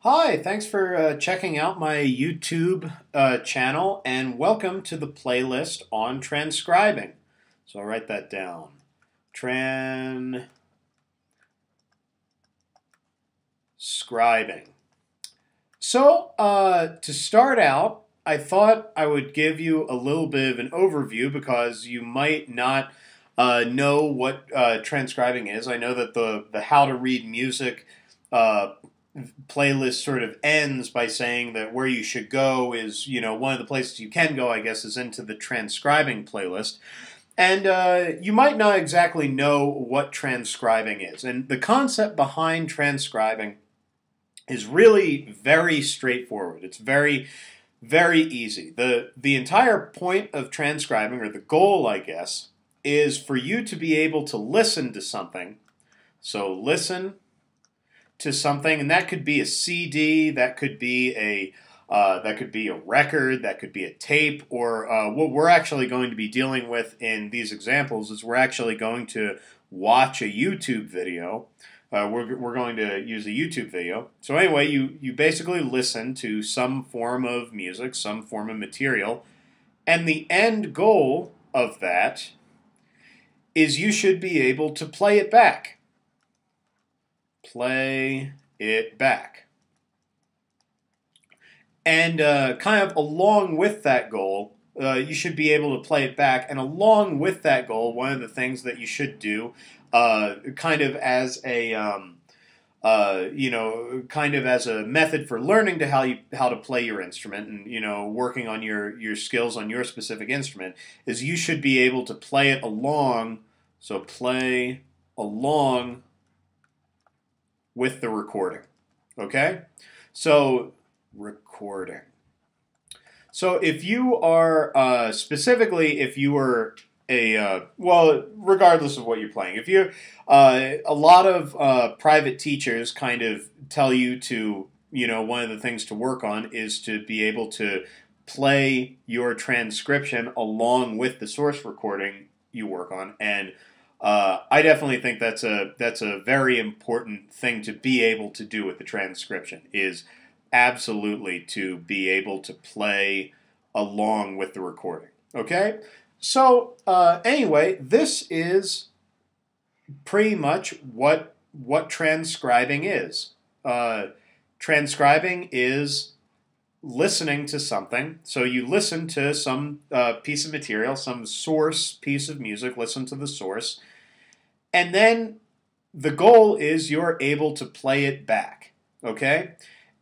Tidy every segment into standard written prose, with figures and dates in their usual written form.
Hi, thanks for checking out my YouTube channel and welcome to the playlist on transcribing. So I'll write that down. Transcribing. So to start out, I thought I would give you a little bit of an overview because you might not know what transcribing is. I know that the How to Read Music playlist sort of ends by saying that where you should go is, one of the places you can go, I guess, is into the transcribing playlist. And you might not exactly know what transcribing is. And the concept behind transcribing is really very straightforward. It's very, very easy. The entire point of transcribing, or the goal, I guess, is for you to be able to listen to something. So listen to something, and that could be a CD, that could be a record, that could be a tape, or what we're actually going to be dealing with in these examples is we're actually going to watch a YouTube video. We're going to use a YouTube video. So anyway, you basically listen to some form of music, some form of material, and the end goal of that is you should be able to play it back. Play it back. And kind of along with that goal, you should be able to play it back. And along with that goal, one of the things that you should do, kind of as a method for learning to how to play your instrument and working on your skills on your specific instrument, is you should be able to play it along. So play along with the recording. Okay? So recording. So if you are, specifically if you were regardless of what you're playing, if you're, a lot of private teachers kind of tell you to, one of the things to work on is to be able to play your transcription along with the source recording you work on. And I definitely think that's a very important thing to be able to do with the transcription, is absolutely to be able to play along with the recording. Okay? So anyway, this is pretty much what transcribing is. Transcribing is listening to something. So you listen to some piece of material, some source piece of music, listen to the source, and then the goal is you're able to play it back, okay?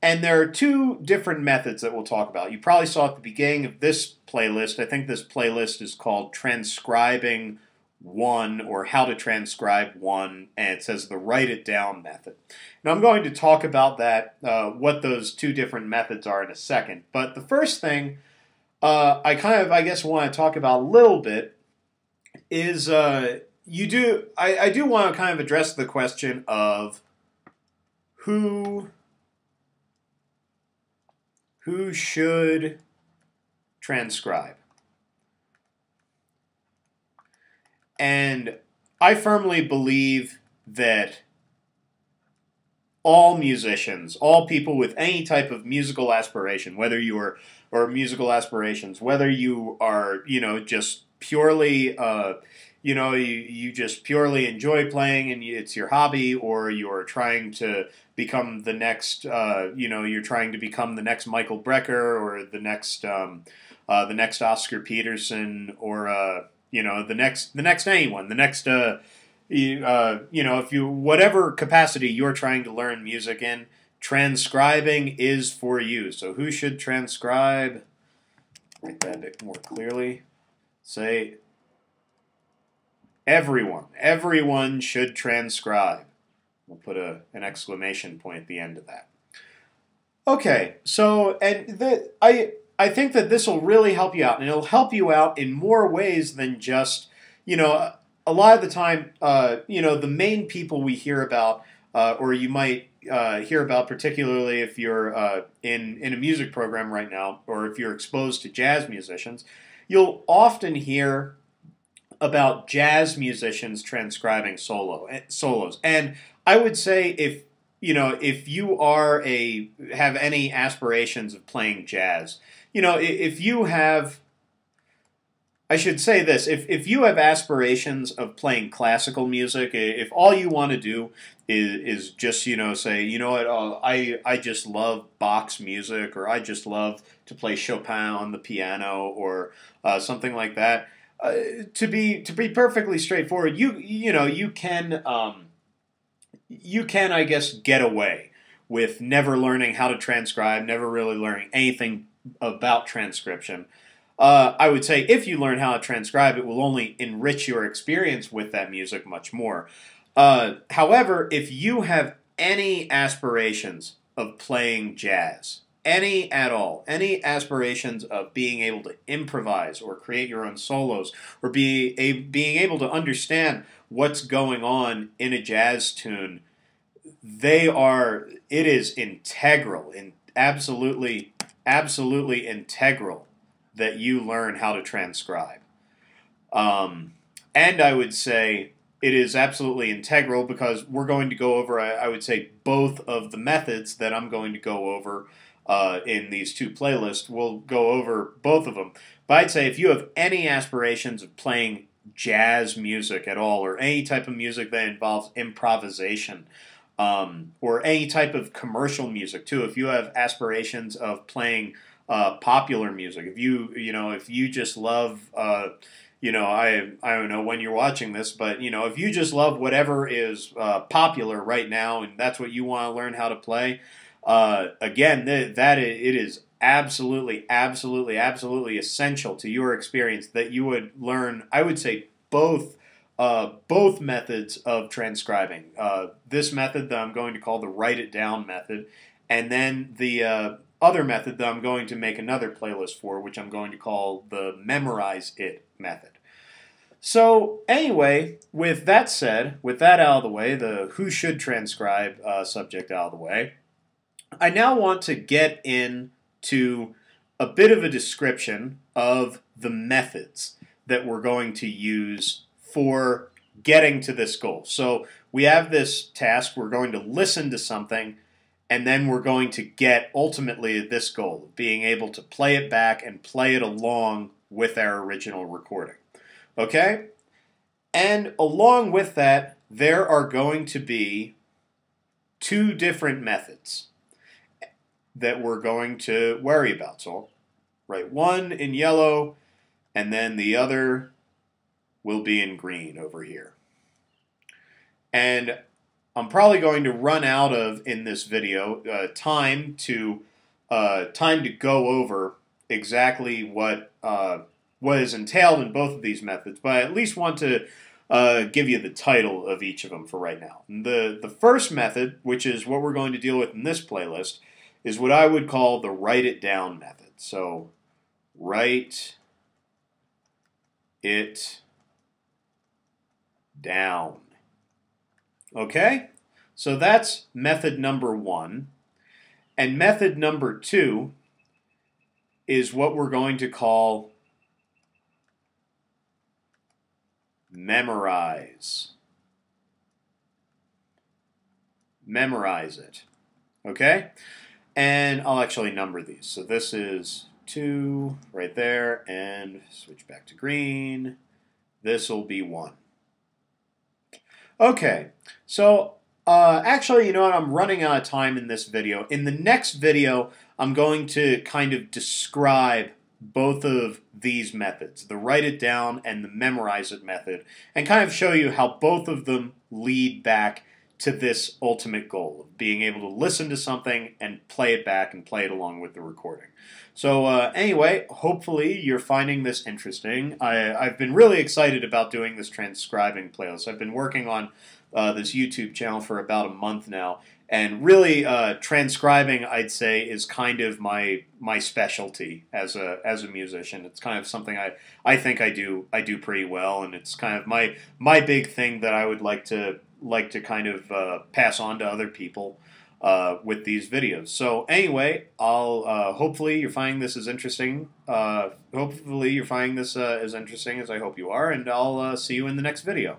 And there are two different methods that we'll talk about. You probably saw at the beginning of this playlist, I think this playlist is called Transcribing 1, or How to Transcribe 1, and it says the Write It Down method. Now I'm going to talk about that, what those two different methods are in a second. But the first thing I guess want to talk about a little bit is I do want to kind of address the question of who should transcribe. And I firmly believe that all musicians, all people with any type of musical aspiration, whether you are whether you are, just purely, you just purely enjoy playing and it's your hobby, or you're trying to become the next, you're trying to become the next Michael Brecker, or the next Oscar Peterson, or the next anyone, the next if you, whatever capacity you're trying to learn music in, transcribing is for you. So who should transcribe? Write that a bit more clearly. Say everyone. Everyone should transcribe. We'll put an exclamation point at the end of that. Okay, so I think that this will really help you out, and it'll help you out in more ways than just, a lot of the time, the main people we hear about, or you might hear about, particularly if you're in a music program right now, or if you're exposed to jazz musicians, you'll often hear about jazz musicians transcribing solos. And I would say if if you have any aspirations of playing jazz, if you have, I should say this, if you have aspirations of playing classical music, if all you want to do is just, say, I just love Bach's music, or I just love to play Chopin on the piano, or something like that, to be perfectly straightforward, you can, I guess, get away with never learning how to transcribe, never really learning anything about transcription. I would say if you learn how to transcribe, it will only enrich your experience with that music much more. However, if you have any aspirations of playing jazz, any at all, any aspirations of being able to improvise or create your own solos, or being able to understand what's going on in a jazz tune, it is integral, absolutely integral that you learn how to transcribe. And I would say it is absolutely integral because we're going to go over, I would say, both of the methods that I'm going to go over in these two playlists. We'll go over both of them. But I'd say if you have any aspirations of playing jazz music at all, or any type of music that involves improvisation, or any type of commercial music too, if you have aspirations of playing popular music, if you just love, I don't know when you're watching this, but if you just love whatever is popular right now, and that's what you want to learn how to play, again, it is absolutely essential to your experience that you would learn, I would say, both methods of transcribing. This method that I'm going to call the write it down method, and then the other method that I'm going to make another playlist for, which I'm going to call the memorize it method. So anyway, with that said, with that out of the way, the who should transcribe subject out of the way, I now want to get into a bit of a description of the methods that we're going to use for getting to this goal. So we have this task, we're going to listen to something, and then we're going to get ultimately this goal of being able to play it back and play it along with our original recording. Okay? And along with that, there are going to be two different methods that we're going to worry about. So I'll write one in yellow, and then the other will be in green over here. And I'm probably going to run out of, in this video, time to go over exactly what is entailed in both of these methods, but I at least want to give you the title of each of them for right now. The first method, which is what we're going to deal with in this playlist, is what I would call the write it down method. So write it down. Okay? So that's method number one. And method number two is what we're going to call memorize. Memorize it. Okay? And I'll actually number these. So this is 2 right there, and switch back to green. This will be 1. Okay, so actually, you know what? I'm running out of time in this video. In the next video, I'm going to kind of describe both of these methods, the write it down and the memorize it method, and kind of show you how both of them lead back to this ultimate goal of being able to listen to something and play it back and play it along with the recording. So anyway, hopefully you're finding this interesting. I've been really excited about doing this transcribing playlist. I've been working on this YouTube channel for about a month now, and really transcribing, I'd say, is kind of my specialty as a musician. It's kind of something I think I do pretty well, and it's kind of my big thing that I would like to kind of pass on to other people with these videos. So anyway, I'll hopefully you're finding this as interesting. Hopefully you're finding this as interesting as I hope you are, and I'll see you in the next video.